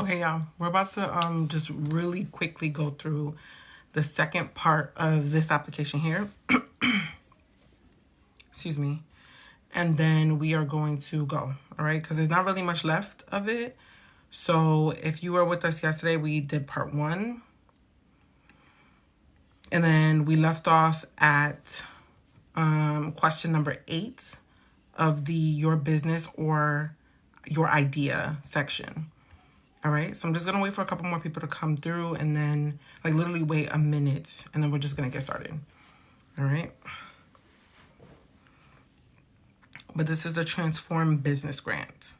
Okay, y'all, we're about to just really quickly go through the second part of this application here. Excuse me. And then we are going to go, all right? Because there's not really much left of it. So if you were with us yesterday, we did part 1. And then we left off at question number 8 of the your business or your idea section. All right, so I'm just gonna wait for a couple more people to come through and then like literally wait a minute and then we're just gonna get started. All right. But this is a Transform Business Grant.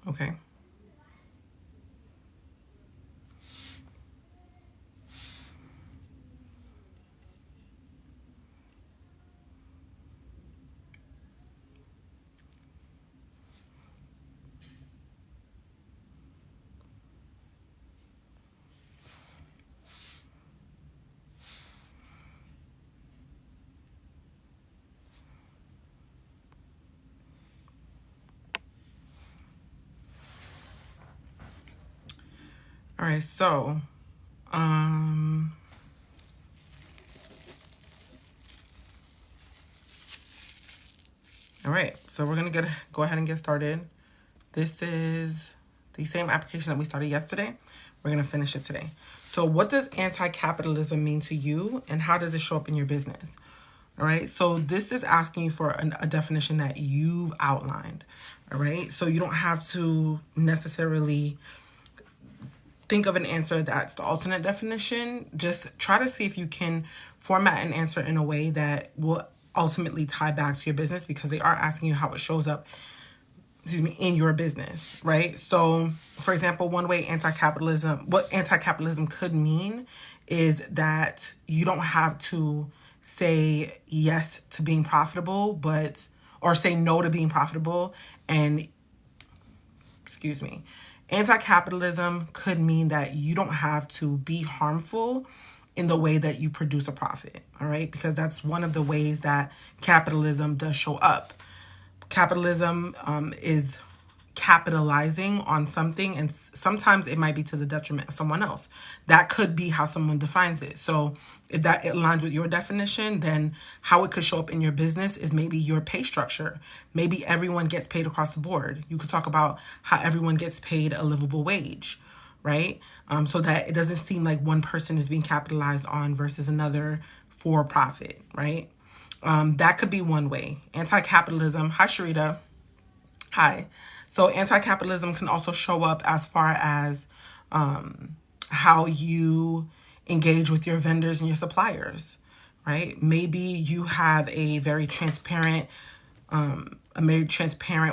Okay. All right, so all right, so we're gonna go ahead and get started. This is the same application that we started yesterday. We're gonna finish it today. So what does anti-capitalism mean to you and how does it show up in your business? All right, so this is asking you for a definition that you've outlined. All right, so you don't have to necessarily think of an answer that's the alternate definition. Just try to see if you can format an answer in a way that will ultimately tie back to your business, because they are asking you how it shows up in your business, right? So, for example, one way what anti-capitalism could mean is that you don't have to say yes to being profitable, or say no to being profitable. And, excuse me, anti-capitalism could mean that you don't have to be harmful in the way that you produce a profit, all right? Because that's one of the ways that capitalism does show up. Capitalism is capitalizing on something, and sometimes it might be to the detriment of someone else. That could be how someone defines it. So if that aligns with your definition, then how it could show up in your business is maybe your pay structure. Maybe everyone gets paid across the board. You could talk about how everyone gets paid a livable wage, right? So that it doesn't seem like one person is being capitalized on versus another for profit, right? That could be one way. Anti-capitalism. Hi, Sharita. Hi. So anti-capitalism can also show up as far as how you engage with your vendors and your suppliers, right? Maybe you have a very transparent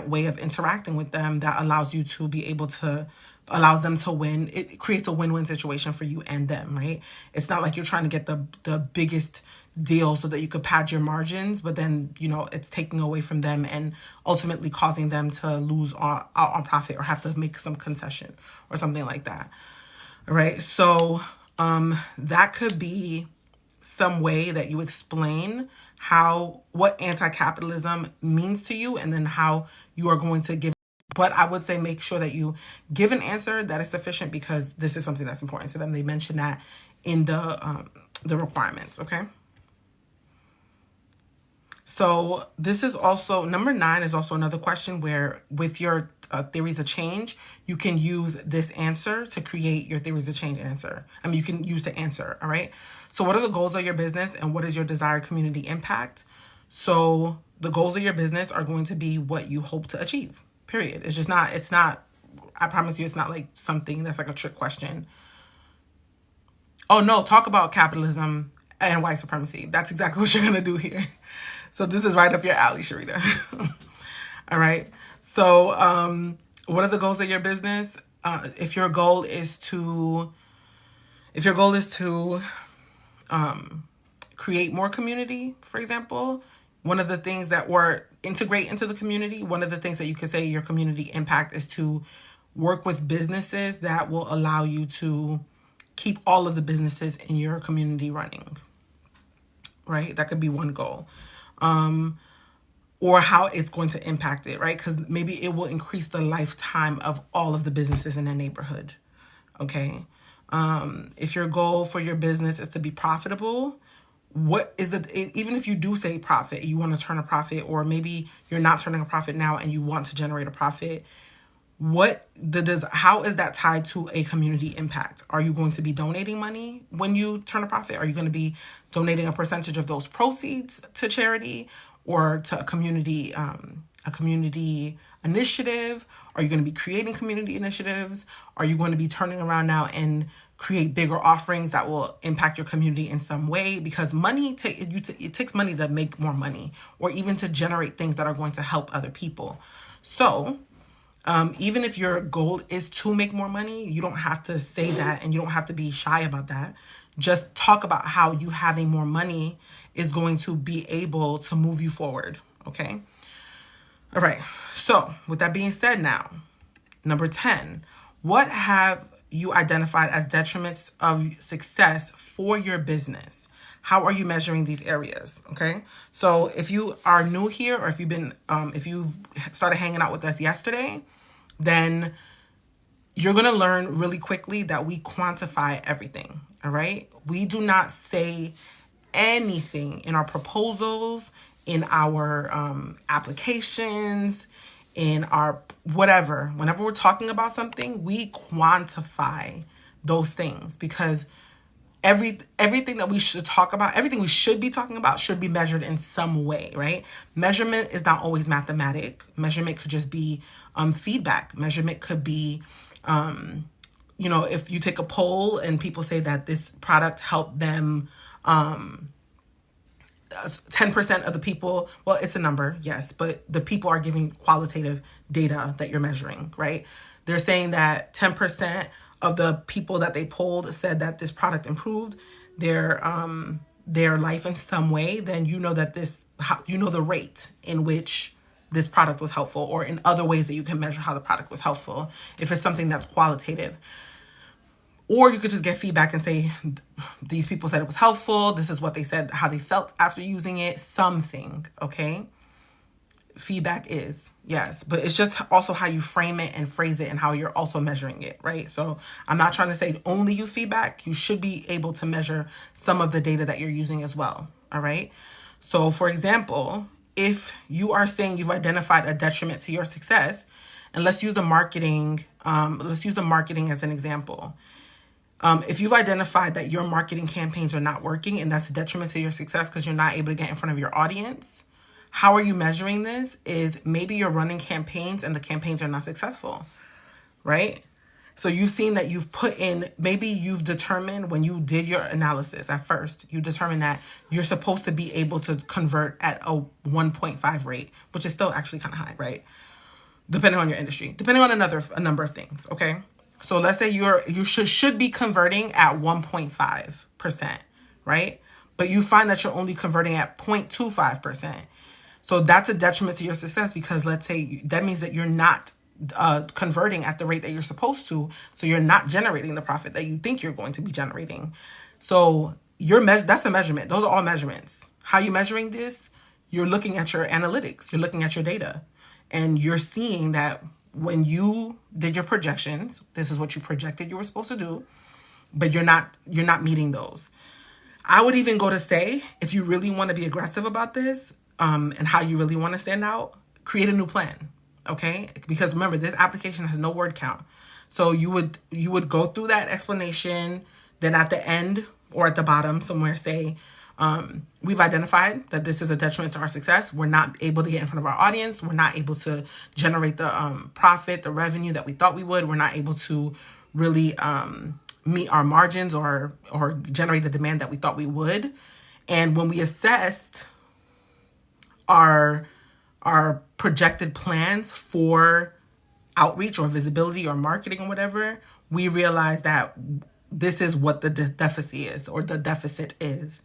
way of interacting with them that allows you to be able to allows them to win. It creates a win-win situation for you and them, right? It's not like you're trying to get the biggest deal so that you could pad your margins, but then, it's taking away from them and ultimately causing them to lose out on profit or have to make some concession or something like that. All right. So that could be some way that you explain what anti-capitalism means to you, and then how you are going to give. But I would say make sure that you give an answer that is sufficient, because this is something that's important to them. They mentioned that in the requirements, okay? So this is also, number 9 is also another question where with your theories of change, you can use this answer to create your theories of change answer. You can use the answer, all right? So what are the goals of your business and what is your desired community impact? So the goals of your business are going to be what you hope to achieve, period. It's not, I promise you, it's not like something that's like a trick question. Oh no, talk about capitalism and white supremacy. That's exactly what you're going to do here. So this is right up your alley, Sharita. All right. So what are the goals of your business? If your goal is to create more community, for example, one of the things or integrate into the community, one of the things that you could say your community impact is to work with businesses that will allow you to keep all of the businesses in your community running. right? That could be one goal. Or how it's going to impact it, right? Because maybe it will increase the lifetime of all of the businesses in the neighborhood, okay? If your goal for your business is to be profitable, what is it? Even if you do say profit, you want to turn a profit, or maybe you're not turning a profit now and you want to generate a profit, how is that tied to a community impact? Are you going to be donating money when you turn a profit? Are you going to be donating a percentage of those proceeds to charity or to a community initiative? Are you going to be creating community initiatives? Are you going to be turning around now and create bigger offerings that will impact your community in some way? Because it takes money to make more money, or even to generate things that are going to help other people. So even if your goal is to make more money, you don't have to say that, and you don't have to be shy about that. Just talk about how you having more money is going to be able to move you forward, okay? All right, so with that being said now, number 10, what have you identified as detriments of success for your business? How are you measuring these areas? Okay, so if you are new here, or if you started hanging out with us yesterday, then you're going to learn really quickly that we quantify everything. All right, we do not say anything in our proposals, in our applications, in our whatever. Whenever we're talking about something, we quantify those things, because everything that we should talk about, everything we should be talking about, should be measured in some way, right? Measurement is not always mathematic. Measurement could just be feedback. Measurement could be, if you take a poll and people say that this product helped them, 10% of the people, well, it's a number, yes, but the people are giving qualitative data that you're measuring, right? They're saying that 10% of the people that they polled said that this product improved their life in some way. Then you know that the rate in which this product was helpful, or in other ways that you can measure how the product was helpful, if it's something that's qualitative. Or you could just get feedback and say, these people said it was helpful. This is what they said, how they felt after using it, something, okay? Feedback is, yes, but it's just also how you frame it and phrase it, and how you're also measuring it, right? So I'm not trying to say only use feedback. You should be able to measure some of the data that you're using as well, all right? So for example, if you are saying you've identified a detriment to your success, and let's use the marketing as an example. If you've identified that your marketing campaigns are not working, and that's a detriment to your success because you're not able to get in front of your audience, how are you measuring this? Is maybe you're running campaigns and the campaigns are not successful, right? So you've seen that maybe you've determined when you did your analysis at first, you determined that you're supposed to be able to convert at a 1.5 rate, which is still actually kind of high, right? Depending on your industry, depending on a number of things, okay? So let's say you should be converting at 1.5%, right? But you find that you're only converting at 0.25%. So that's a detriment to your success, because let's say that means that you're not converting at the rate that you're supposed to. So you're not generating the profit that you think you're going to be generating. So that's a measurement. Those are all measurements. How are you measuring this? You're looking at your analytics. You're looking at your data. And you're seeing that when you did your projections, this is what you projected you were supposed to do, but you're not meeting those. I would even go to say, if you really want to be aggressive about this, and how you really want to stand out, create a new plan, okay? Because remember, this application has no word count. So you would go through that explanation, then at the end or at the bottom somewhere say, we've identified that this is a detriment to our success. We're not able to get in front of our audience. We're not able to generate the profit, the revenue that we thought we would. We're not able to really meet our margins or generate the demand that we thought we would. And when we assessed our projected plans for outreach or visibility or marketing or whatever, we realized that this is what the deficit is.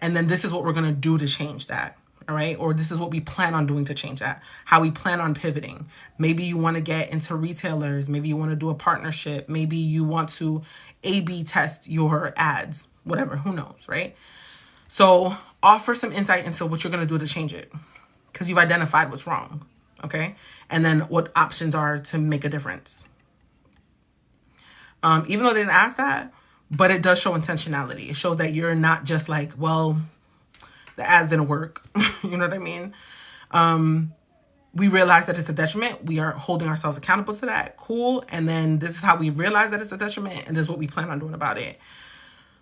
And then this is what we're going to do to change that. All right. Or this is what we plan on doing to change that. How we plan on pivoting. Maybe you want to get into retailers. Maybe you want to do a partnership. Maybe you want to A/B test your ads, whatever, who knows, right? So offer some insight into what you're going to do to change it, because you've identified what's wrong. Okay. And then what options are to make a difference. Even though they didn't ask that, but it does show intentionality. It shows that you're not just like, well, the ads didn't work. You know what I mean? We realize that it's a detriment. We are holding ourselves accountable to that. Cool. And then this is how we realize that it's a detriment, and this is what we plan on doing about it.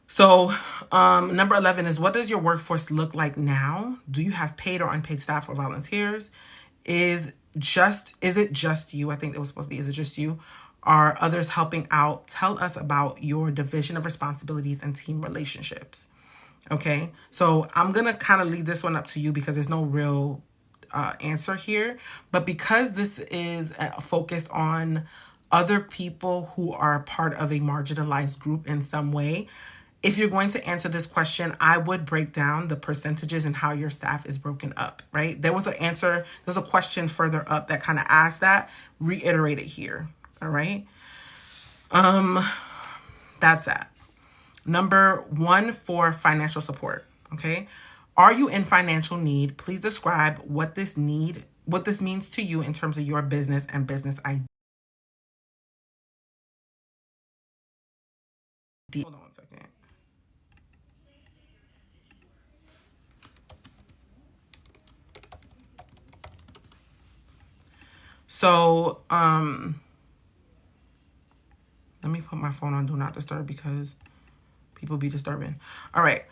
So number 11 is, what does your workforce look like now? Do you have paid or unpaid staff or volunteers? Is it just you? I think it was supposed to be, is it just you? Are others helping out? Tell us about your division of responsibilities and team relationships. Okay, so I'm going to kind of leave this one up to you because there's no real answer here. But because this is focused on other people who are part of a marginalized group in some way, if you're going to answer this question, I would break down the percentages and how your staff is broken up, right? There was a question further up that kind of asked that. Reiterate it here, all right? That's that. Number 1 for financial support, okay? Are you in financial need? Please describe what this means to you in terms of your business and business idea. Hold on one second. So, let me put my phone on Do Not Disturb because people be disturbing. All right.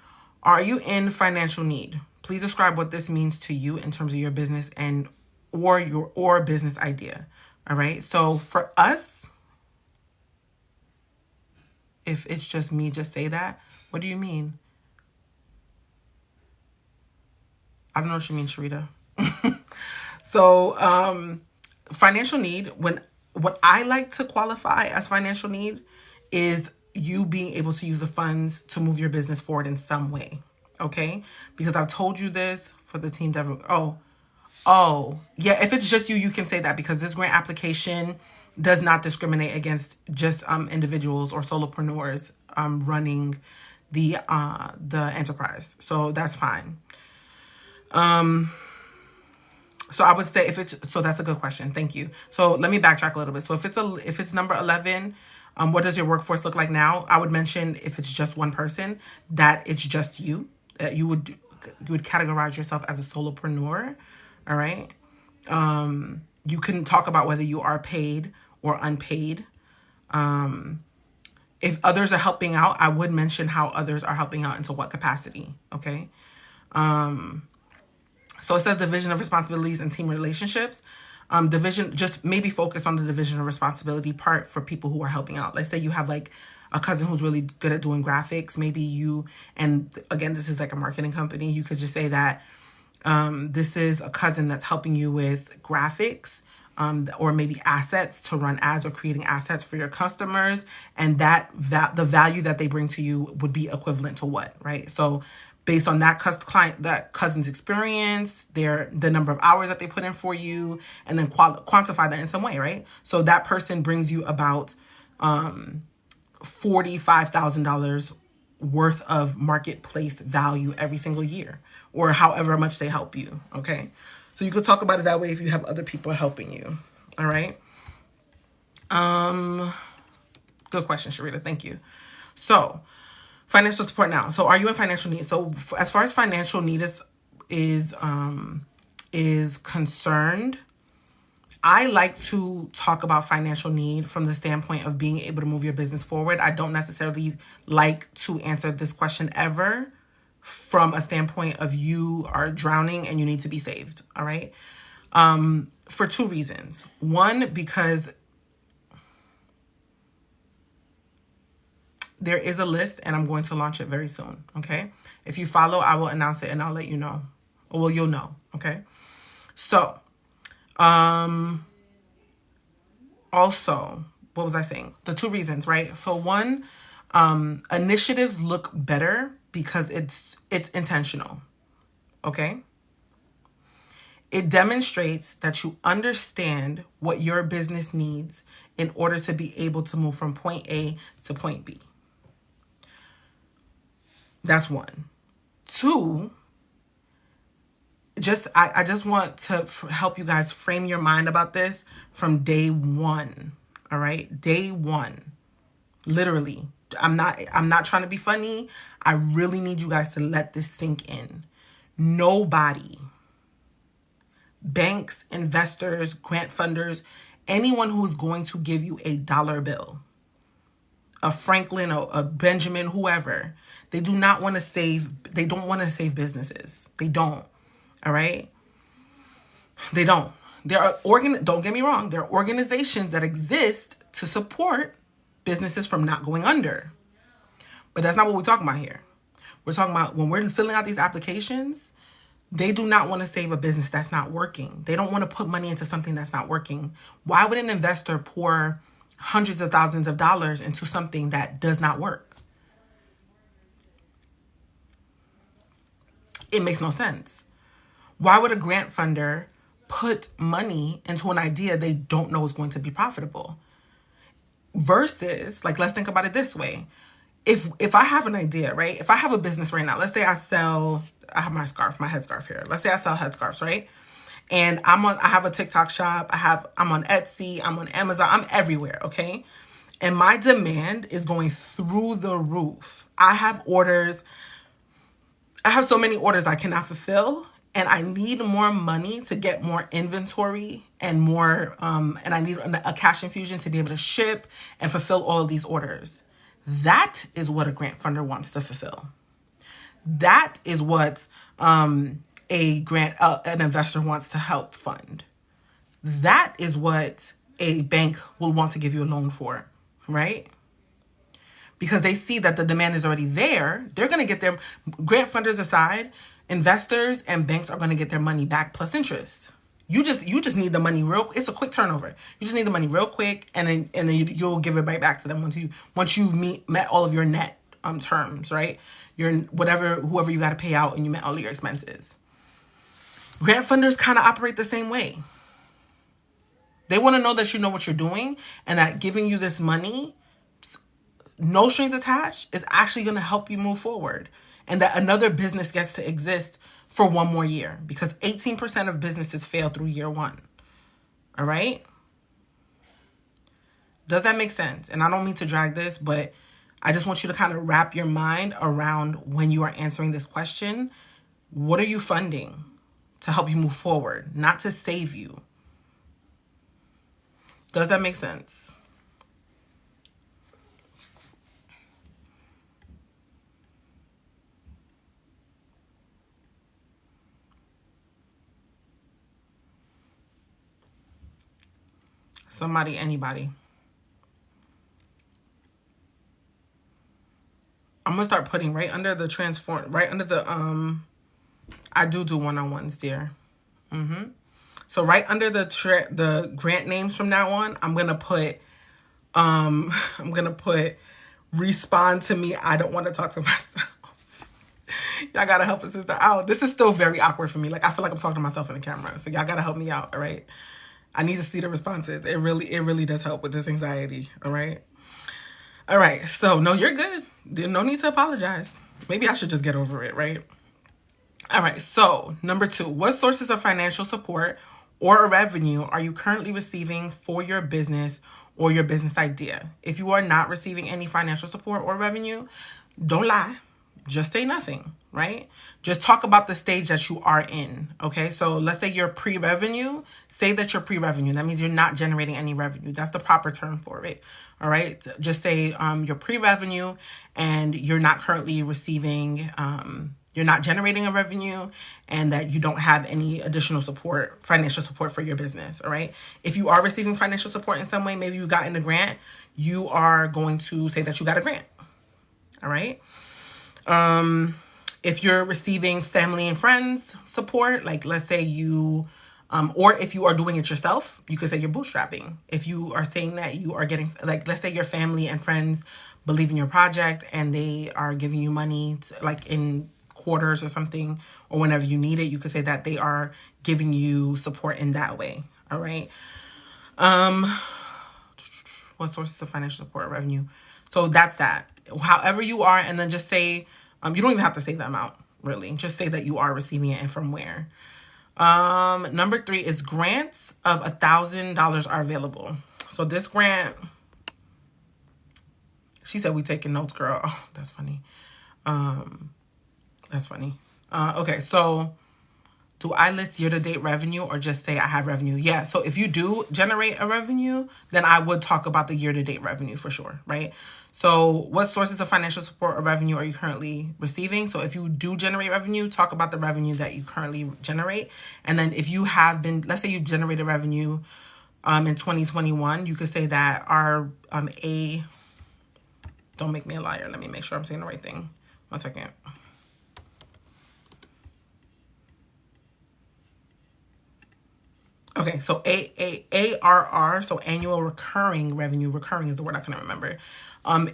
Are you in financial need? Please describe what this means to you in terms of your business or business idea. All right. So for us, if it's just me, just say that. What do you mean? I don't know what you mean, Sharita. So, financial need, what I like to qualify as financial need is you being able to use the funds to move your business forward in some way. Okay? Because I've told you this for the team. Oh, yeah. If it's just you, you can say that because this grant application does not discriminate against just individuals or solopreneurs running the enterprise. So that's fine. So I would say so that's a good question. Thank you. So let me backtrack a little bit. So if it's number 11, what does your workforce look like now? I would mention, if it's just one person, that it's just you, that you would categorize yourself as a solopreneur. All right. You can talk about whether you are paid or unpaid. If others are helping out, I would mention how others are helping out into what capacity. Okay. So it says division of responsibilities and team relationships. Division, just maybe focus on the division of responsibility part for people who are helping out. Let's say you have like a cousin who's really good at doing graphics. Maybe you, and again, this is like a marketing company. You could just say that this is a cousin that's helping you with graphics, or maybe assets to run ads or creating assets for your customers. And that the value that they bring to you would be equivalent to what, right? So based on that cousin's experience, the number of hours that they put in for you, and then quantify that in some way, right? So that person brings you about $45,000 worth of marketplace value every single year, or however much they help you, okay? So you could talk about it that way if you have other people helping you, all right? Good question, Sharita. Thank you. So financial support now. So are you in financial need? So as far as financial need is concerned, I like to talk about financial need from the standpoint of being able to move your business forward. I don't necessarily like to answer this question ever from a standpoint of you are drowning and you need to be saved. All right. For 2 reasons. One, because there is a list and I'm going to launch it very soon. Okay. If you follow, I will announce it and I'll let you know. Well, you'll know. Okay. So, also, what was I saying? The 2 reasons, right? So one, initiatives look better because it's intentional. Okay. It demonstrates that you understand what your business needs in order to be able to move from point A to point B. That's 1. 2, I just want to help you guys frame your mind about this from day one. All right, day one, literally. I'm not trying to be funny. I really need you guys to let this sink in. Nobody, banks, investors, grant funders, anyone who's going to give you a dollar bill, a Franklin, a Benjamin, whoever, they don't want to save businesses. They don't. All right? They don't. Don't get me wrong, there are organizations that exist to support businesses from not going under. But that's not what we're talking about here. We're talking about when we're filling out these applications, they do not want to save a business that's not working. They don't want to put money into something that's not working. Why would an investor pour hundreds of thousands of dollars into something that does not work? It makes no sense. Why would a grant funder put money into an idea they don't know is going to be profitable? Versus, like, let's think about it this way. If I have an idea, right? If I have a business right now, let's say I have my headscarf here. Let's say I sell headscarves, right? And I have a TikTok shop. I'm on Etsy. I'm on Amazon. I'm everywhere, okay? And my demand is going through the roof. I have so many orders I cannot fulfill, and I need more money to get more inventory and more, and I need a cash infusion to be able to ship and fulfill all of these orders. That is what a grant funder wants to fulfill. That is what an investor wants to help fund. That is what a bank will want to give you a loan for, right? Because they see that the demand is already there. They're going to get their, grant funders aside, investors and banks are going to get their money back plus interest. You just need the money it's a quick turnover. You just need the money real quick, and then you'll give it right back to them once you met all of your net terms, right? Whoever you got to pay out, and you met all of your expenses. Grant funders kind of operate the same way. They want to know that you know what you're doing, and that giving you this money, no strings attached, is actually going to help you move forward, and that another business gets to exist for one more year, because 18% of businesses fail through year one. All right? Does that make sense? And I don't mean to drag this, but I just want you to kind of wrap your mind around when you are answering this question. What are you funding to help you move forward, not to save you? Does that make sense? Somebody, anybody. I'm going to start putting right under the I do one-on-ones, dear. So right under the grant names from now on, I'm going to put respond to me. I don't want to talk to myself. Y'all got to help a sister out. This is still very awkward for me. Like, I feel like I'm talking to myself in the camera. So y'all got to help me out, all right? I need to see the responses. It really does help with this anxiety, all right? All right, so no, you're good. No need to apologize. Maybe I should just get over it, right? All right, so number 2, what sources of financial support or revenue are you currently receiving for your business or your business idea? If you are not receiving any financial support or revenue, don't lie. Just say nothing, right? Just talk about the stage that you are in, okay? So let's say you're pre-revenue. Say that you're pre-revenue. That means you're not generating any revenue. That's the proper term for it, all right? Just say you're pre-revenue and you're not currently receiving, you're not generating a revenue, and that you don't have any additional support, financial support for your business, all right? If you are receiving financial support in some way, maybe you got in a grant, you are going to say that you got a grant, all right? If you're receiving family and friends support, like let's say you, or if you are doing it yourself, you could say you're bootstrapping. If you are saying that you are getting, like, let's say your family and friends believe in your project and they are giving you money to, like in quarters or something, or whenever you need it, you could say that they are giving you support in that way. All right. What sources of financial support or revenue? So that's that. However you are, and then just say, you don't even have to say the amount, really. Just say that you are receiving it and from where. Number 3 is grants of $1,000 are available. So this grant, she said we taking notes, girl. Oh, that's funny. That's funny. Okay, so do I list year-to-date revenue or just say I have revenue? Yeah, so if you do generate a revenue, then I would talk about the year-to-date revenue for sure, right? So what sources of financial support or revenue are you currently receiving? So if you do generate revenue, talk about the revenue that you currently generate. And then if you have been, let's say you generated revenue in 2021, you could say that our don't make me a liar. Let me make sure I'm saying the right thing. 1 second. Okay, so ARR, so annual recurring revenue, recurring is the word I couldn't remember,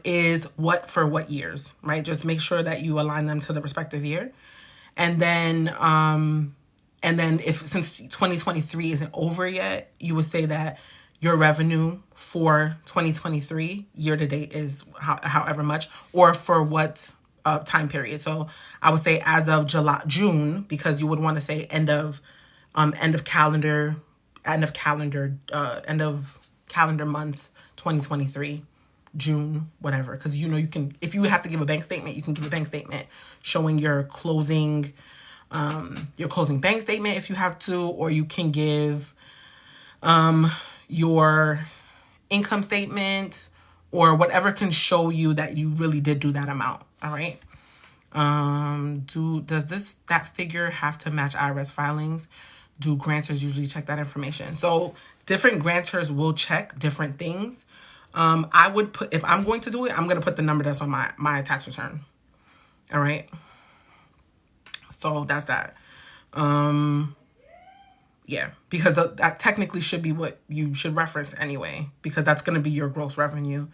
is what for what years, right? Just make sure that you align them to the respective year. And then if since 2023 isn't over yet, you would say that your revenue for 2023 year to date is however much, or for what time period. So I would say as of June, because you would want to say end of calendar month 2023, June, whatever. Because you can, if you have to give a bank statement, you can give a bank statement showing your closing bank statement if you have to, or you can give your income statement or whatever can show you that you really did do that amount. All right. Does that figure have to match IRS filings? Do grantors usually check that information? So different grantors will check different things. I would put, if I'm going to do it, I'm going to put the number that's on my tax return. All right. So that's that. Yeah, because that technically should be what you should reference anyway, because that's going to be your gross revenue.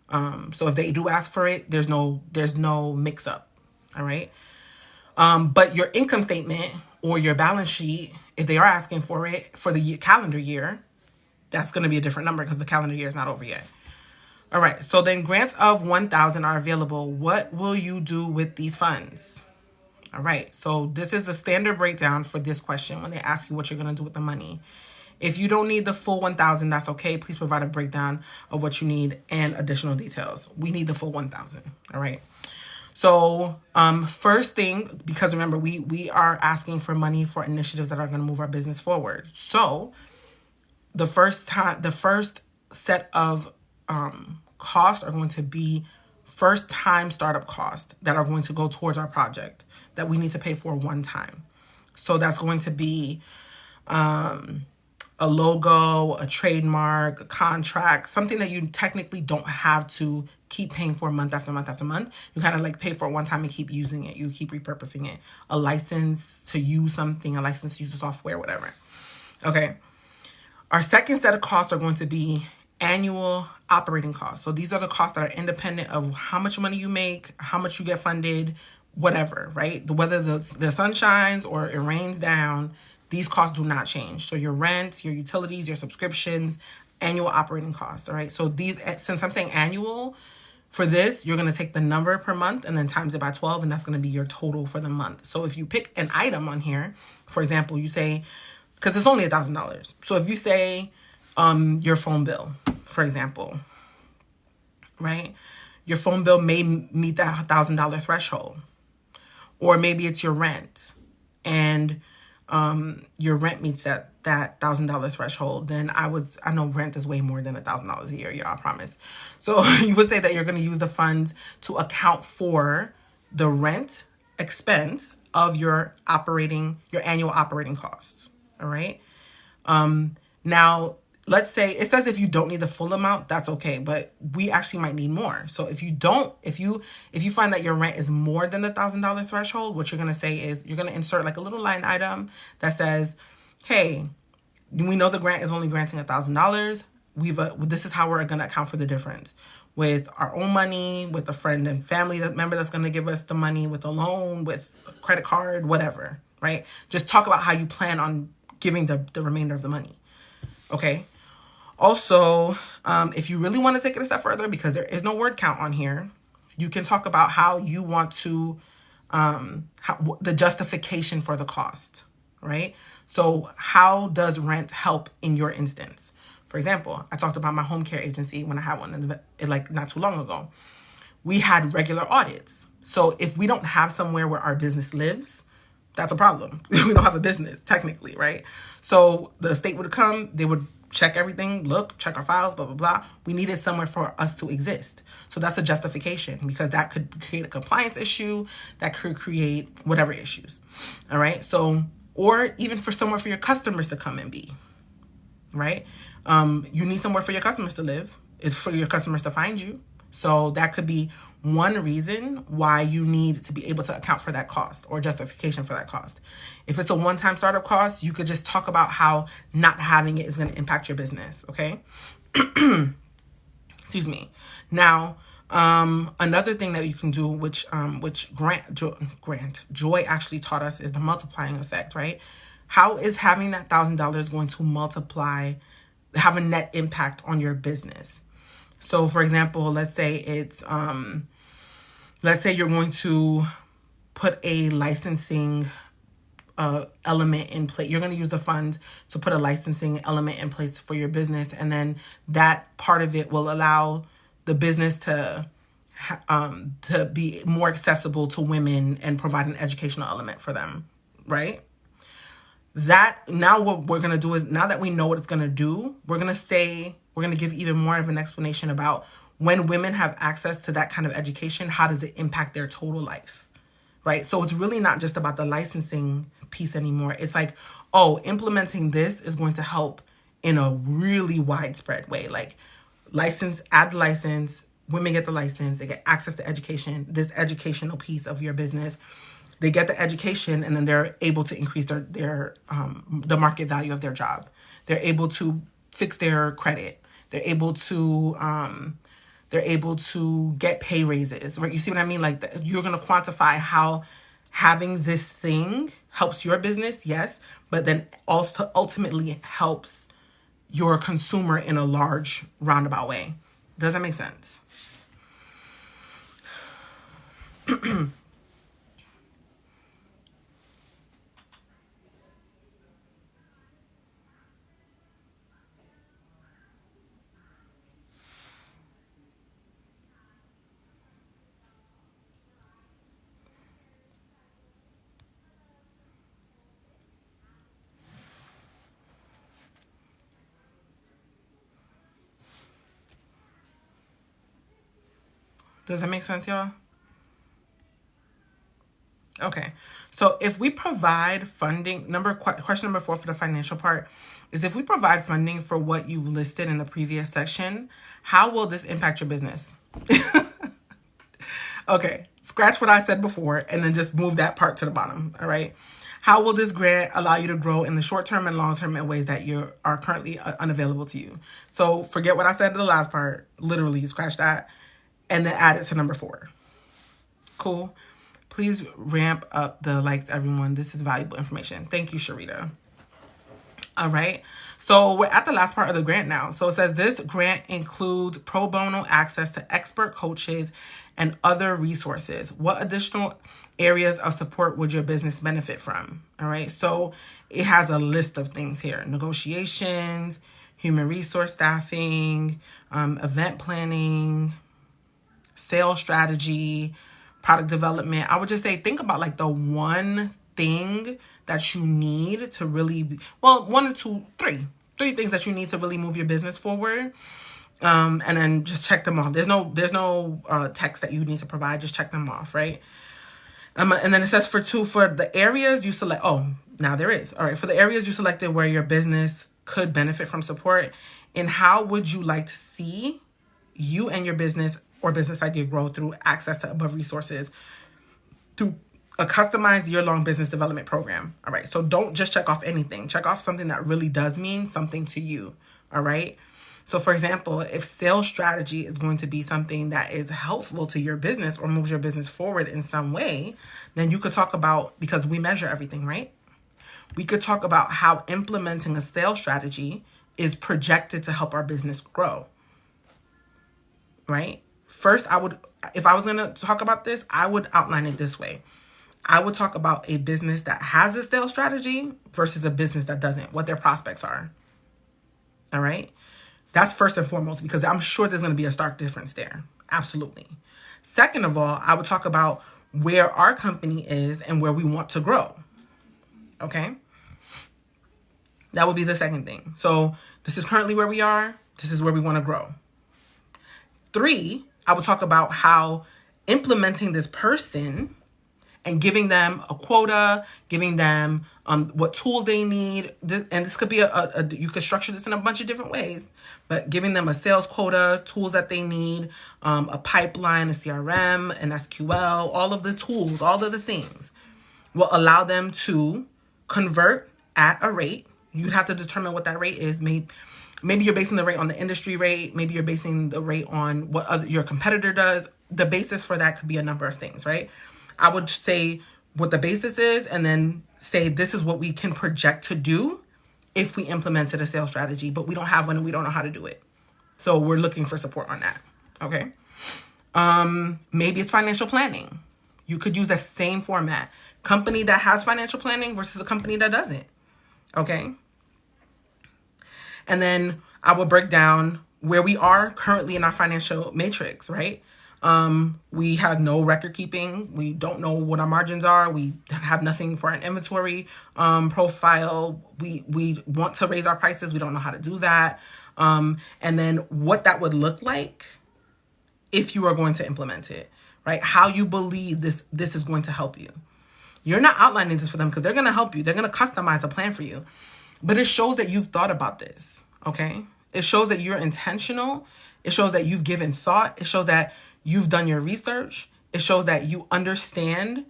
So if they do ask for it, there's no mix up. All right. But your income statement or your balance sheet, if they are asking for it for the calendar year, that's going to be a different number because the calendar year is not over yet. All right. So then grants of $1,000 are available. What will you do with these funds? All right. So this is the standard breakdown for this question when they ask you what you're going to do with the money. If you don't need the full 1,000, that's okay. Please provide a breakdown of what you need and additional details. We need the full 1,000. All right. So first thing, because remember, we are asking for money for initiatives that are going to move our business forward. So the first set of costs are going to be first time startup costs that are going to go towards our project that we need to pay for one time. So that's going to be a logo, a trademark, a contract, something that you technically don't have to keep paying for month after month after month. You kind of like pay for it one time and keep using it. You keep repurposing it. A license to use something, a license to use the software, whatever. Okay. Our second set of costs are going to be annual operating costs. So these are the costs that are independent of how much money you make, how much you get funded, whatever, right? Whether the sun shines or it rains down, these costs do not change. So your rent, your utilities, your subscriptions, annual operating costs, all right? So these, since I'm saying annual, for this, you're going to take the number per month and then times it by 12, and that's going to be your total for the month. So if you pick an item on here, for example, you say, because it's only $1,000. So if you say your phone bill, for example, right? Your phone bill may meet that $1,000 threshold. Or maybe it's your rent and your rent meets that $1,000 threshold, then I know rent is way more than $1,000 a year, y'all, I promise. So you would say that you're going to use the funds to account for the rent expense of your annual operating costs. All right. Now let's say it says if you don't need the full amount, that's okay, but we actually might need more. So if you find that your rent is more than the $1,000 threshold, what you're going to say is you're going to insert like a little line item that says, hey, we know the grant is only granting $1,000. This is how we're going to account for the difference with our own money, with a friend and family member that's going to give us the money, with a loan, with a credit card, whatever, right? Just talk about how you plan on giving the remainder of the money. Okay. Also, if you really want to take it a step further, because there is no word count on here, you can talk about how you want to, the justification for the cost, right? So how does rent help in your instance? For example, I talked about my home care agency when I had one like not too long ago. We had regular audits. So if we don't have somewhere where our business lives, that's a problem. We don't have a business technically, right? So the state would come, they would check everything, look, check our files, blah, blah, blah. We needed somewhere for us to exist. So that's a justification, because that could create a compliance issue, that could create whatever issues. All right. So, or even for somewhere for your customers to come and be, right? You need somewhere for your customers to live. It's for your customers to find you. So that could be one reason why you need to be able to account for that cost or justification for that cost. If it's a one-time startup cost, you could just talk about how not having it is going to impact your business, okay? Excuse me. Now, another thing that you can do, which Joy actually taught us, is the multiplying effect, right? How is having that $1,000 going to multiply, have a net impact on your business? So for example, let's say you're going to put a licensing element in place. You're going to use the funds to put a licensing element in place for your business. And then that part of it will allow the business to be more accessible to women and provide an educational element for them, right? That now what we're going to do is, now that we know what it's going to do, we're going to give even more of an explanation about when women have access to that kind of education, how does it impact their total life, right? So it's really not just about the licensing piece anymore. It's like, oh, implementing this is going to help in a really widespread way. Like add the license, women get the license, they get access to education, this educational piece of your business. They get the education, and then they're able to increase the market value of their job. They're able to fix their credit. They're able to get pay raises. Right? You see what I mean? Like you're going to quantify how having this thing helps your business, yes, but then also ultimately helps your consumer in a large roundabout way. Does that make sense? Does that make sense, y'all? Okay, so if we provide funding, question number 4 for the financial part is, if we provide funding for what you've listed in the previous section, how will this impact your business? Okay, scratch what I said before and then just move that part to the bottom, all right? How will this grant allow you to grow in the short term and long term in ways that are currently unavailable to you? So forget what I said in the last part, literally scratch that, and then add it to number 4. Cool. Please ramp up the likes, everyone. This is valuable information. Thank you, Sharita. All right. So we're at the last part of the grant now. So it says this grant includes pro bono access to expert coaches and other resources. What additional areas of support would your business benefit from? All right. So it has a list of things here: negotiations, human resource staffing, event planning, sales strategy, product development. I would just say, think about like the one thing that you need to really, three things that you need to really move your business forward. And then just check them off. There's no text that you need to provide. Just check them off, right? And then it says for the areas you select. Oh, now there is. All right. For the areas you selected where your business could benefit from support, and how would you like to see you and your business or business idea grow through access to above resources through a customized year-long business development program. All right. So don't just check off anything. Check off something that really does mean something to you. All right. So for example, if sales strategy is going to be something that is helpful to your business or moves your business forward in some way, then you could talk about, because we measure everything, right? We could talk about how implementing a sales strategy is projected to help our business grow. Right? First, if I was going to talk about this, I would outline it this way. I would talk about a business that has a sales strategy versus a business that doesn't, what their prospects are. All right. That's first and foremost, because I'm sure there's going to be a stark difference there. Absolutely. Second of all, I would talk about where our company is and where we want to grow. Okay. That would be the second thing. So this is currently where we are. This is where we want to grow. 3, I would talk about how implementing this person and giving them a quota, giving them what tools they need. And this could be you could structure this in a bunch of different ways, but giving them a sales quota, tools that they need, a pipeline, a CRM, an SQL, all of the tools, all of the things will allow them to convert at a rate. You have to determine what that rate is. Maybe you're basing the rate on the industry rate. Maybe you're basing the rate on what your competitor does. The basis for that could be a number of things, right? I would say what the basis is and then say this is what we can project to do if we implemented a sales strategy, but we don't have one and we don't know how to do it. So we're looking for support on that, okay? Maybe it's financial planning. You could use the same format. Company that has financial planning versus a company that doesn't, okay? And then I will break down where we are currently in our financial matrix, right? We have no record keeping. We don't know what our margins are. We have nothing for an inventory profile. We want to raise our prices. We don't know how to do that. And then what that would look like if you are going to implement it, right? How you believe this is going to help you. You're not outlining this for them because they're going to help you. They're going to customize a plan for you. But it shows that you've thought about this, okay? It shows that you're intentional. It shows that you've given thought. It shows that you've done your research. It shows that you understand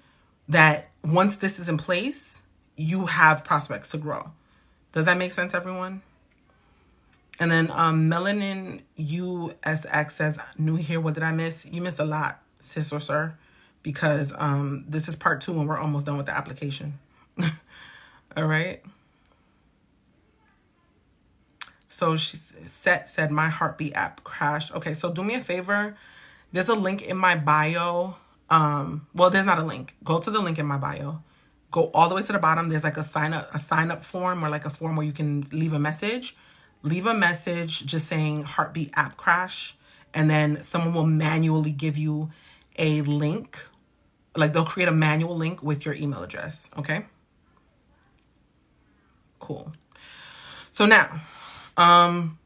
that once this is in place, you have prospects to grow. Does that make sense, everyone? And then Melanin USX says, new here, what did I miss? You missed a lot, sis or sir, because this is part 2 and we're almost done with the application. All right. So she said my Heartbeat app crashed. Okay, so do me a favor. There's a link in my bio. Well, there's not a link. Go to the link in my bio. Go all the way to the bottom. There's like a sign up form, or like a form where you can leave a message. Leave a message just saying Heartbeat app crash, and then someone will manually give you a link. Like they'll create a manual link with your email address. Okay. Cool. So now,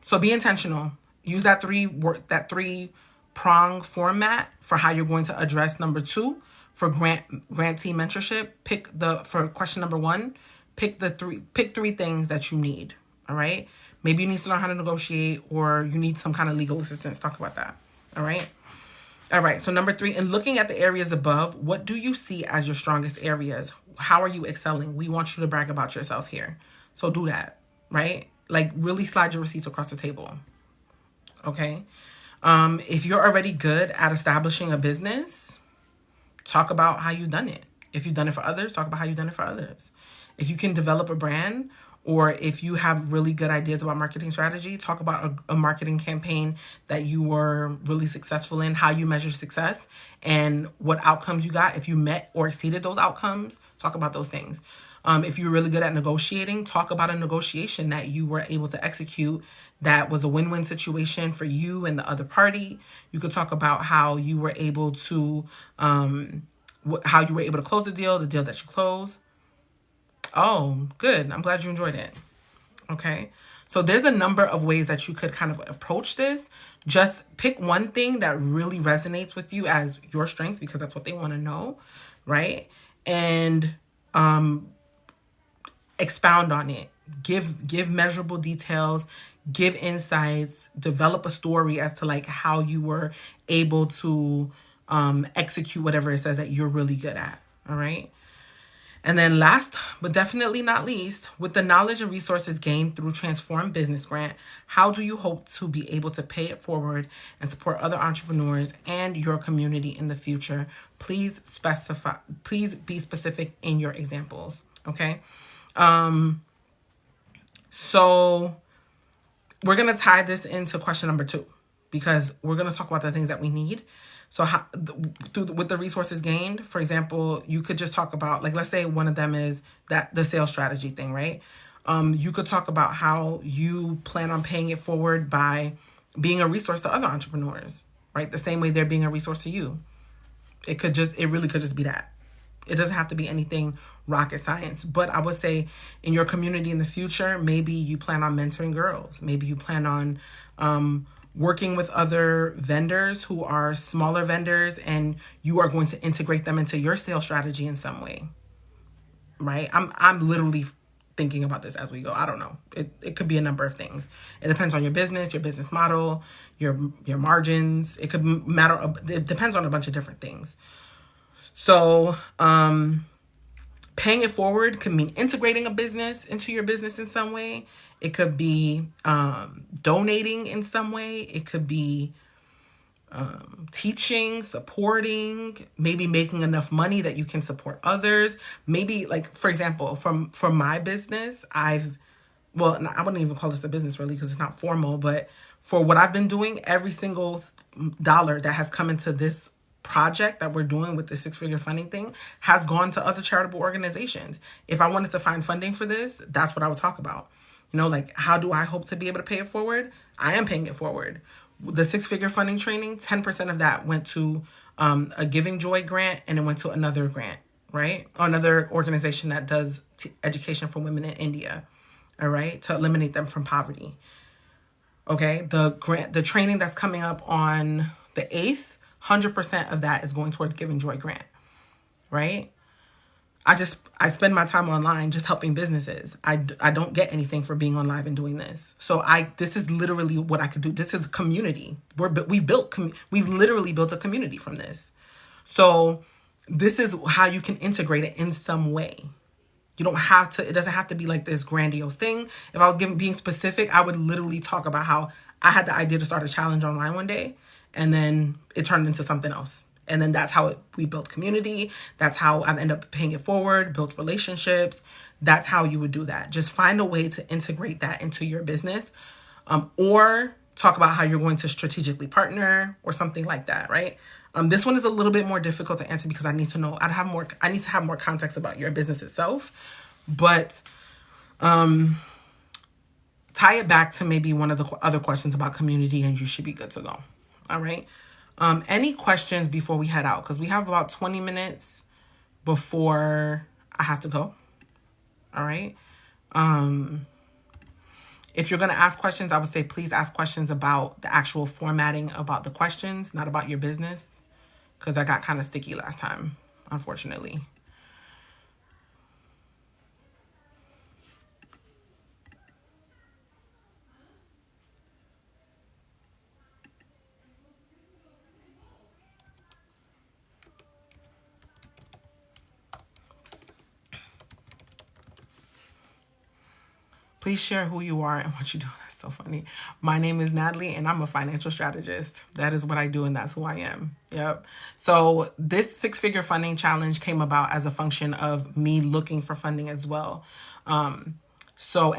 so be intentional. Use that 3-prong format for how you're going to address number 2 for grantee mentorship. For question number 1, pick 3 things that you need. All right. Maybe you need to learn how to negotiate, or you need some kind of legal assistance. Talk about that. All right. All right. So number 3, in looking at the areas above, what do you see as your strongest areas? How are you excelling? We want you to brag about yourself here. So do that. Right. Like really slide your receipts across the table. Okay. If you're already good at establishing a business, talk about how you've done it. If you've done it for others, talk about how you've done it for others. If you can develop a brand, or if you have really good ideas about marketing strategy, talk about a marketing campaign that you were really successful in, how you measure success, and what outcomes you got. If you met or exceeded those outcomes, talk about those things. If you're really good at negotiating, talk about a negotiation that you were able to execute that was a win-win situation for you and the other party. You could talk about how you were able to close the deal that you closed. Oh, good. I'm glad you enjoyed it. Okay. So there's a number of ways that you could kind of approach this. Just pick one thing that really resonates with you as your strength, because that's what they want to know, right? And expound on it. Give measurable details, give insights, develop a story as to like how you were able to execute whatever it says that you're really good at. All right. And then last, but definitely not least, with the knowledge and resources gained through Transform Business Grant, how do you hope to be able to pay it forward and support other entrepreneurs and your community in the future? Please be specific in your examples. Okay. So we're going to tie this into question number 2, because we're going to talk about the things that we need. So with the resources gained, for example, you could just talk about, like, let's say one of them is that the sales strategy thing, right? You could talk about how you plan on paying it forward by being a resource to other entrepreneurs, right? The same way they're being a resource to you. It really could just be that. It doesn't have to be anything rocket science. But I would say in your community in the future, maybe you plan on mentoring girls. Maybe you plan on working with other vendors who are smaller vendors, and you are going to integrate them into your sales strategy in some way, right? I'm literally thinking about this as we go. I don't know. It could be a number of things. It depends on your business model, your margins. It could matter. It depends on a bunch of different things. So, paying it forward could mean integrating a business into your business in some way. It could be donating in some way. It could be teaching, supporting, maybe making enough money that you can support others. Maybe, like, for example, from my business, I wouldn't even call this a business really because it's not formal, but for what I've been doing, every single dollar that has come into this project that we're doing with the 6-figure funding thing has gone to other charitable organizations. If I wanted to find funding for this, that's what I would talk about. Like, how do I hope to be able to pay it forward? I am paying it forward. The 6-figure funding training, 10% of that went to a Giving Joy grant, and it went to another grant, right? Or another organization that does education for women in India, all right, to eliminate them from poverty. Okay, the training that's coming up on the 8th, 100% of that is going towards Giving Joy grant, right? I spend my time online just helping businesses. I don't get anything for being on live and doing this. So this is literally what I could do. This is community. We've literally built a community from this. So this is how you can integrate it in some way. You don't have to, it doesn't have to be like this grandiose thing. If I was being specific, I would literally talk about how I had the idea to start a challenge online one day, and then it turned into something else. And then that's how we built community. That's how I've ended up paying it forward, built relationships. That's how you would do that. Just find a way to integrate that into your business, or talk about how you're going to strategically partner or something like that, right? This one is a little bit more difficult to answer because I need to have more context about your business itself. But tie it back to maybe one of the other questions about community, and you should be good to go. All right. Any questions before we head out? Because we have about 20 minutes before I have to go. All right. If you're going to ask questions, I would say please ask questions about the actual formatting about the questions, not about your business, because I got kind of sticky last time, unfortunately. Please share who you are and what you do. That's so funny. My name is Natalie, and I'm a financial strategist. That is what I do, and that's who I am. Yep. So this 6-figure funding challenge came about as a function of me looking for funding as well. And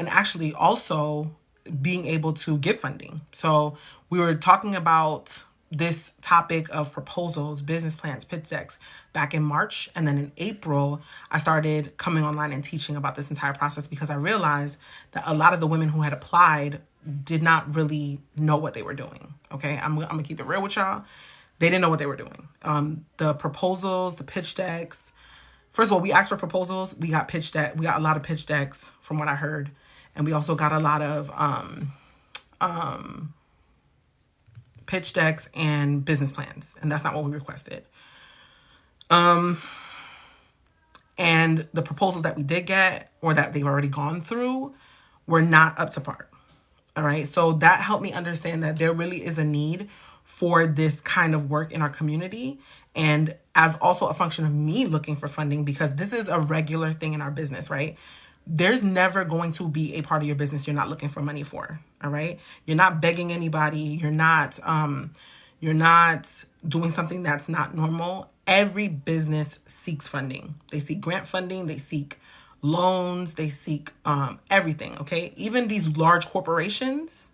actually also being able to get funding. So we were talking about this topic of proposals, business plans, pitch decks back in March. And then in April, I started coming online and teaching about this entire process because I realized that a lot of the women who had applied did not really know what they were doing. Okay, I'm gonna keep it real with y'all. They didn't know what they were doing. The proposals, the pitch decks. First of all, we asked for proposals. We got a lot of pitch decks from what I heard. And we also got a lot of pitch decks and business plans, and that's not what we requested. And the proposals that we did get, or that they've already gone through, were not up to par. All right, so that helped me understand that there really is a need for this kind of work in our community, and as also a function of me looking for funding, because this is a regular thing in our business, right? There's never going to be a part of your business you're not looking for money for. All right. You're not begging anybody. You're not doing something that's not normal. Every business seeks funding. They seek grant funding. They seek loans. They seek everything. Okay. Even these large corporations,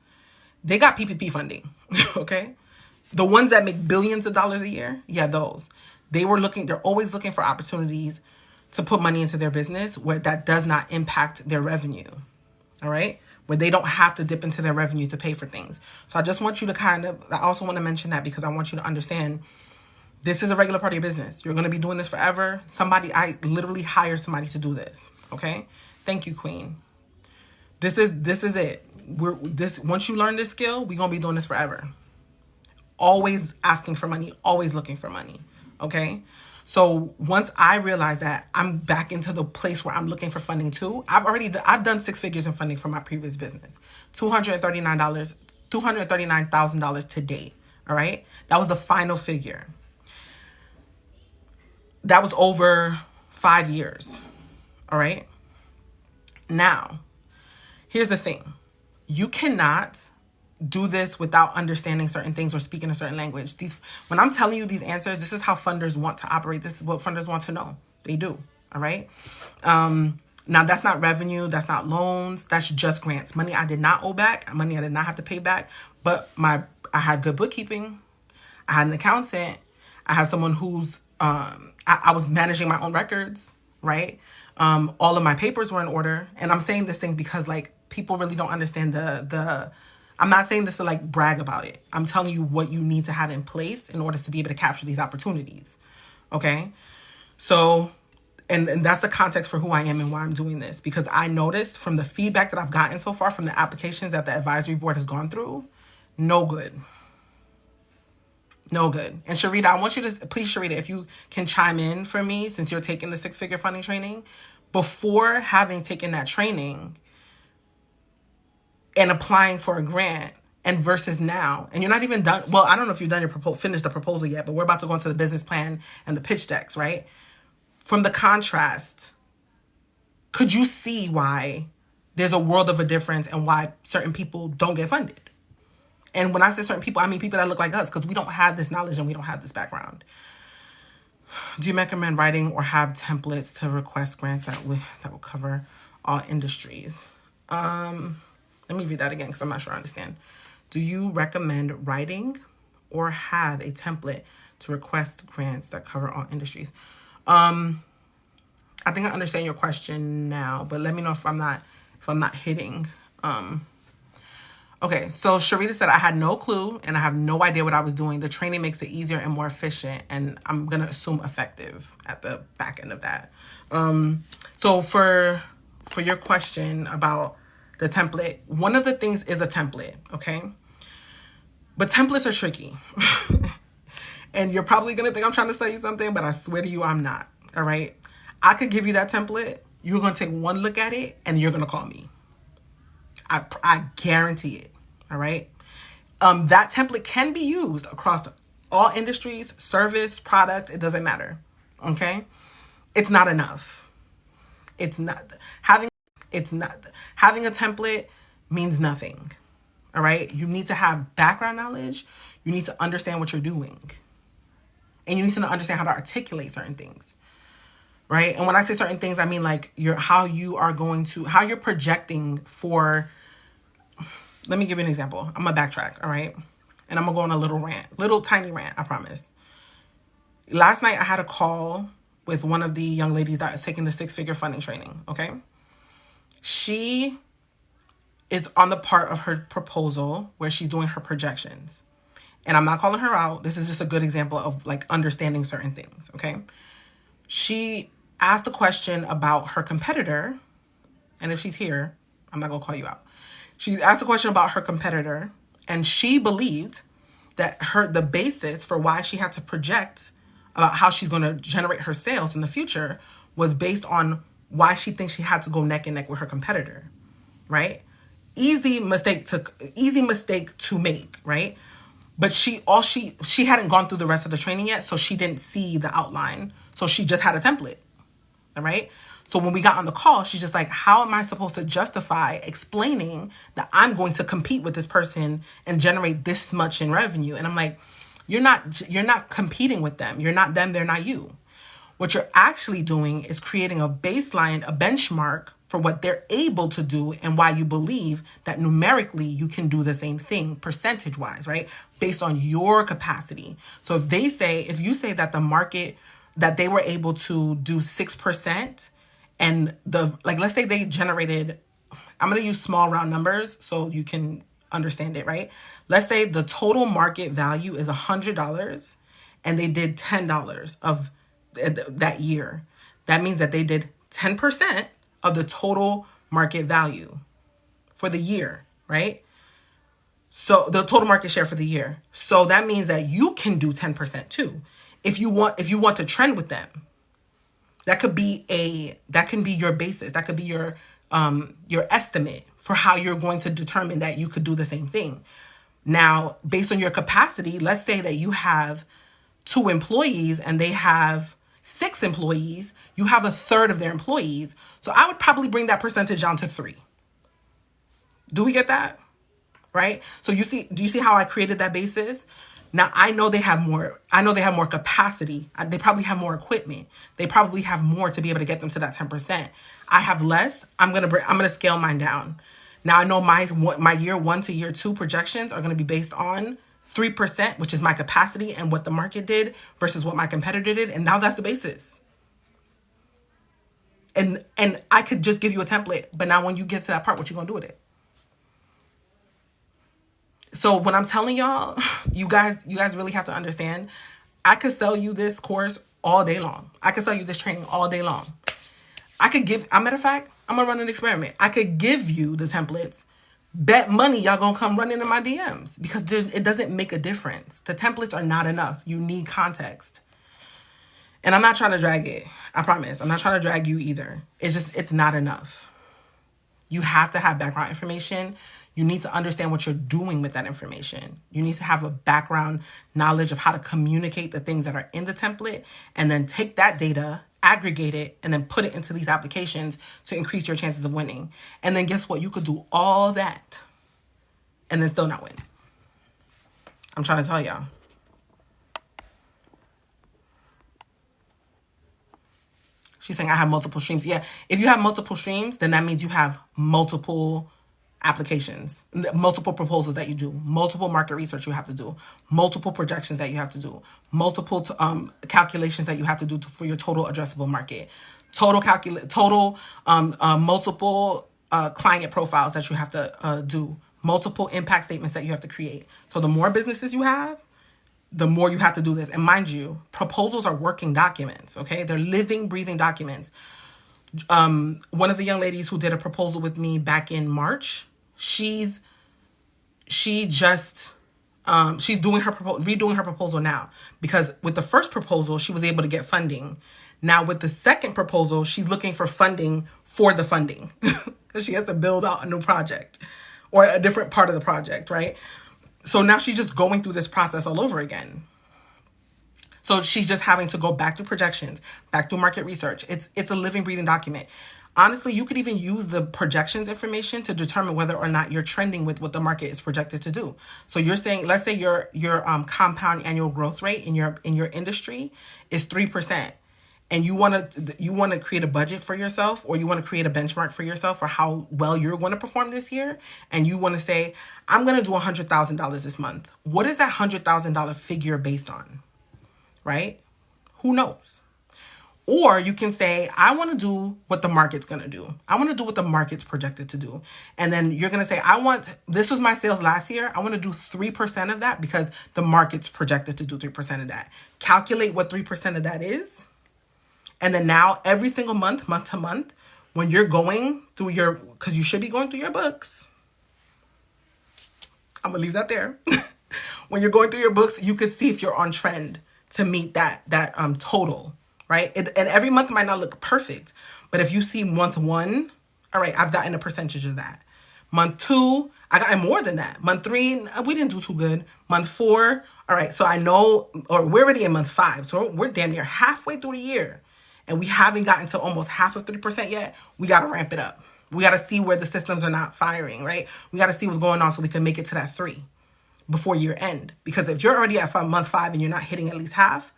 they got PPP funding. Okay. The ones that make billions of dollars a year, yeah, those. They're always looking for opportunities to put money into their business where that does not impact their revenue. All right? Where they don't have to dip into their revenue to pay for things. So I just want you to I also want to mention that because I want you to understand this is a regular part of your business. You're going to be doing this forever. I literally hire somebody to do this. Okay? Thank you, Queen. This is it. Once you learn this skill, we're going to be doing this forever. Always asking for money, always looking for money. Okay? So once I realize that, I'm back into the place where I'm looking for funding too. I've done 6 figures in funding for my previous business. $239,000 to date. All right? That was the final figure. That was over 5 years. All right? Now, here's the thing. You cannot do this without understanding certain things or speaking a certain language. When I'm telling you these answers, this is how funders want to operate. This is what funders want to know. They do. All right. Now that's not revenue. That's not loans. That's just grants. Money I did not owe back. Money I did not have to pay back. But I had good bookkeeping. I had an accountant. I had someone who's, I was managing my own records. Right. All of my papers were in order. And I'm saying this thing because like people really don't understand I'm not saying this to like brag about it. I'm telling you what you need to have in place in order to be able to capture these opportunities. Okay. So, and that's the context for who I am and why I'm doing this, because I noticed from the feedback that I've gotten so far from the applications that the advisory board has gone through, no good. No good. And Sharita, I want you to, please Sharita, if you can chime in for me since you're taking the 6-figure funding training, before having taken that training, and applying for a grant and versus now, and you're not even done. Well, I don't know if you've done finished the proposal yet, but we're about to go into the business plan and the pitch decks, right? From the contrast, could you see why there's a world of a difference and why certain people don't get funded? And when I say certain people, I mean people that look like us, because we don't have this knowledge and we don't have this background. Do you recommend writing or have templates to request grants that will cover all industries? Let me read that again because I'm not sure I understand. Do you recommend writing or have a template to request grants that cover all industries? I think I understand your question now, but let me know if I'm not hitting. Okay, so Sharita said I had no clue and I have no idea what I was doing. The training makes it easier and more efficient, and I'm gonna assume effective at the back end of that. So for your question about the template, one of the things is a template, okay? But templates are tricky. And you're probably going to think I'm trying to sell you something, but I swear to you, I'm not, all right? I could give you that template. You're going to take one look at it, and you're going to call me. I guarantee it, all right? That template can be used across all industries, service, product, it doesn't matter, okay? It's not enough. Having a template means nothing. All right. You need to have background knowledge. You need to understand what you're doing. And you need to understand how to articulate certain things. Right. And when I say certain things, I mean like how you're projecting for. Let me give you an example. I'm going to backtrack. All right. And I'm going to go on a little tiny rant. I promise. Last night I had a call with one of the young ladies that is taking the 6-figure funding training. Okay. She is on the part of her proposal where she's doing her projections. And I'm not calling her out. This is just a good example of like understanding certain things, okay? She asked a question about her competitor. And if she's here, I'm not going to call you out. She asked a question about her competitor, and she believed that the basis for why she had to project about how she's going to generate her sales in the future was based on why she thinks she had to go neck and neck with her competitor, right? Easy mistake to make, right? But she hadn't gone through the rest of the training yet, so she didn't see the outline. So she just had a template, all right? So when we got on the call, she's just like, how am I supposed to justify explaining that I'm going to compete with this person and generate this much in revenue? And I'm like, you're not competing with them. You're not them, they're not you. What you're actually doing is creating a baseline, a benchmark for what they're able to do and why you believe that numerically you can do the same thing percentage-wise, right? Based on your capacity. So if you say that the market, that they were able to do 6% and let's say they generated, I'm going to use small round numbers so you can understand it, right? Let's say the total market value is $100 and they did $10 of that year. That means that they did 10% of the total market value for the year, right? So the total market share for the year. So that means that you can do 10% too. If you want to trend with them. That can be your basis. That could be your estimate for how you're going to determine that you could do the same thing. Now, based on your capacity, let's say that you have 2 employees and they have 6 employees, you have a third of their employees. So I would probably bring that percentage down to 3. Do we get that? Right? So do you see how I created that basis? Now I know they have more capacity. They probably have more equipment. They probably have more to be able to get them to that 10%. I have less. I'm going to scale mine down. Now I know my year 1 to year 2 projections are going to be based on 3%, which is my capacity and what the market did versus what my competitor did. And now that's the basis. And I could just give you a template, but now when you get to that part, what you going to do with it? So when I'm telling y'all, you guys really have to understand, I could sell you this course all day long. I could sell you this training all day long. A matter of fact, I'm going to run an experiment. I could give you the templates. Bet money y'all going to come running in my DMs because it doesn't make a difference. The templates are not enough. You need context. And I'm not trying to drag it. I promise. I'm not trying to drag you either. It's not enough. You have to have background information. You need to understand what you're doing with that information. You need to have a background knowledge of how to communicate the things that are in the template and then take that data, aggregate it, and then put it into these applications to increase your chances of winning. And then guess what? You could do all that and then still not win. I'm trying to tell y'all. She's saying I have multiple streams. Yeah, if you have multiple streams, then that means you have multiple applications, multiple proposals that you do, multiple market research you have to do, multiple projections that you have to do, multiple calculations that you have to do for your total addressable market, multiple client profiles that you have to do, multiple impact statements that you have to create. So the more businesses you have, the more you have to do this. And mind you, proposals are working documents, okay? They're living, breathing documents. One of the young ladies who did a proposal with me back in March, she's redoing her proposal now because with the first proposal, she was able to get funding. Now with the second proposal, she's looking for funding for the funding because she has to build out a new project or a different part of the project, right? So now she's just going through this process all over again. So she's just having to go back to projections, back to market research. It's a living, breathing document. Honestly, you could even use the projections information to determine whether or not you're trending with what the market is projected to do. So you're saying, let's say your compound annual growth rate in your industry is 3%, and you want to create a budget for yourself, or you want to create a benchmark for yourself for how well you're going to perform this year, and you want to say, I'm going to do $100,000 this month. What is that $100,000 figure based on? Right? Who knows? Or you can say, I want to do what the market's going to do. I want to do what the market's projected to do. And then you're going to say, this was my sales last year. I want to do 3% of that because the market's projected to do 3% of that. Calculate what 3% of that is. And then now every single month to month, when you're going through because you should be going through your books. I'm going to leave that there. When you're going through your books, you can see if you're on trend to meet that total, right? And every month might not look perfect, but if you see month 1, all right, I've gotten a percentage of that. Month 2, I got more than that. Month 3, we didn't do too good. Month 4, all right, so I know, or we're already in month 5, so we're damn near halfway through the year, and we haven't gotten to almost half of 3% yet. We got to ramp it up. We got to see where the systems are not firing, right? We got to see what's going on so we can make it to that 3 before year end. Because if you're already at month 5 and you're not hitting at least half,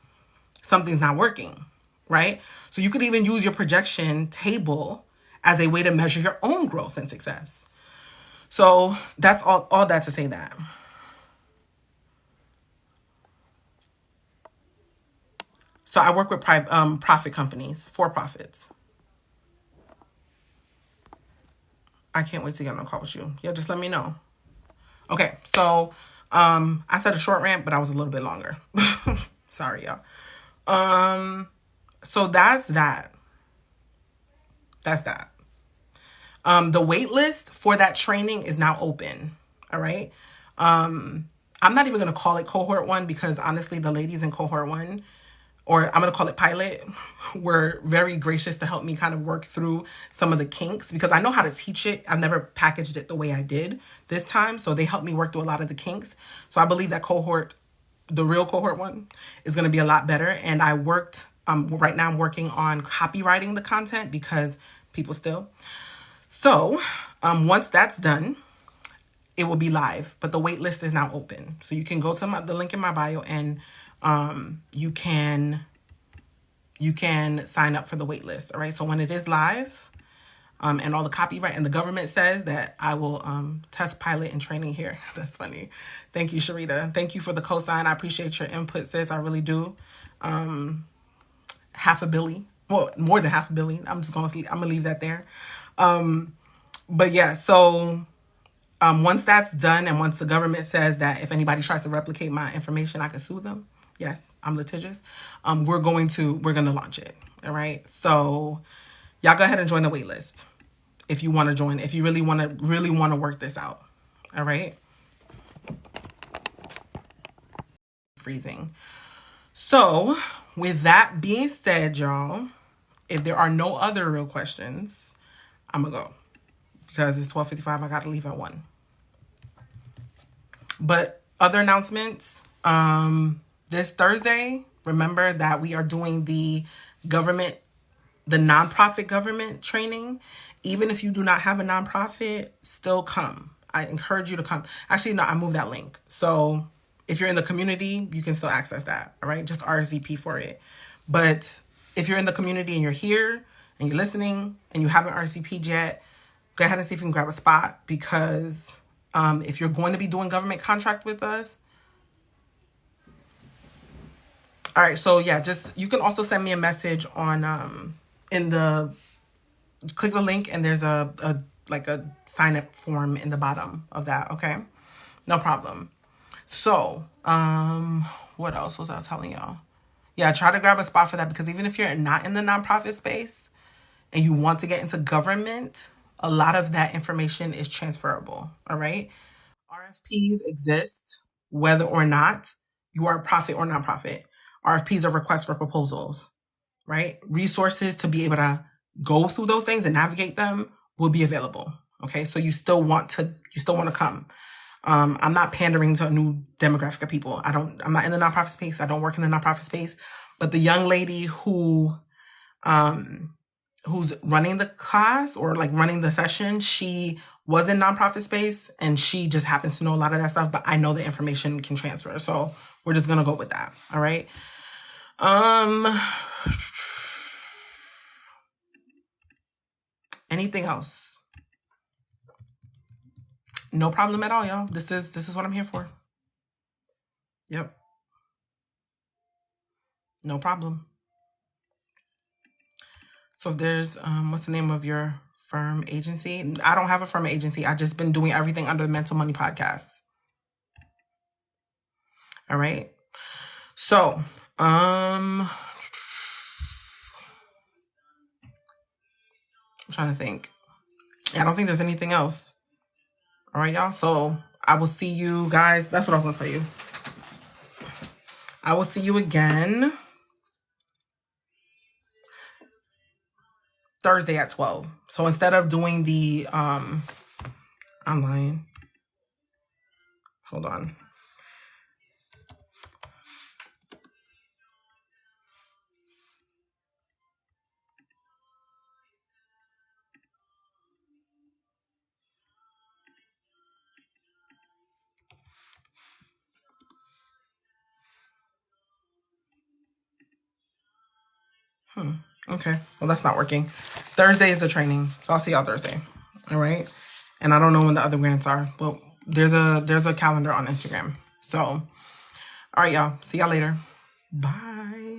something's not working, right? So you could even use your projection table as a way to measure your own growth and success. So that's all that to say that. So I work with profit companies, for profits. I can't wait to get on a call with you. Yeah, just let me know. Okay, so I said a short rant, but I was a little bit longer. Sorry, y'all. So that's that. That's that. The wait list for that training is now open. All right. I'm not even going to call it cohort 1 because honestly, the ladies in cohort 1, or I'm going to call it pilot, were very gracious to help me kind of work through some of the kinks because I know how to teach it. I've never packaged it the way I did this time. So they helped me work through a lot of the kinks. So I believe that the real cohort 1 is going to be a lot better. And I worked, right now I'm working on copywriting the content because people still. So once that's done, it will be live, but the wait list is now open. So you can go to the link in my bio and you can sign up for the wait list. All right. So when it is live and all the copyright and the government says that I will test pilot and training here. That's funny. Thank you, Sharita. Thank you for the cosign. I appreciate your input, sis. I really do. $500 million. Well, more than $500 million. I'm gonna leave that there. But yeah, so once that's done and once the government says that if anybody tries to replicate my information, I can sue them. Yes, I'm litigious. We're going to launch it. All right. So y'all go ahead and join the wait list if you want to join, if you really want to work this out. All right. Freezing. So with that being said, y'all, if there are no other real questions, I'm gonna go because it's 12:55. I got to leave at 1. But other announcements, this Thursday, remember that we are doing the nonprofit government training. Even if you do not have a nonprofit, still come. I encourage you to come. Actually, no, I moved that link. So if you're in the community, you can still access that. All right. Just RSVP for it. But if you're in the community and you're here and you're listening and you haven't RSVP'd yet, go ahead and see if you can grab a spot because if you're going to be doing government contract with us. All right. So yeah, you can also send me a message on, click the link and there's a sign up form in the bottom of that. Okay. No problem. So, what else was I telling y'all? Yeah, try to grab a spot for that because even if you're not in the nonprofit space and you want to get into government, a lot of that information is transferable. All right. RFPs exist whether or not you are a profit or nonprofit. RFPs are requests for proposals, right? Resources to be able to go through those things and navigate them will be available. Okay. So you still want to come. I'm not pandering to a new demographic of people. I'm not in the nonprofit space. I don't work in the nonprofit space, but the young lady who's running the class or like running the session, she was in nonprofit space and she just happens to know a lot of that stuff, but I know the information can transfer. So we're just going to go with that. All right. Anything else? No problem at all, y'all. This is what I'm here for. Yep. No problem. So if there's, what's the name of your firm agency? I don't have a firm agency. I just been doing everything under the Mental Money Podcast. All right. So, I'm trying to think. I don't think there's anything else. All right, y'all. So I will see you guys. That's what I was going to tell you. I will see you again Thursday at 12. So instead of doing the, I'm lying. Hold on. Okay. Well, that's not working. Thursday is the training. So I'll see y'all Thursday. All right. And I don't know when the other grants are. But there's a calendar on Instagram. So, all right, y'all. See y'all later. Bye.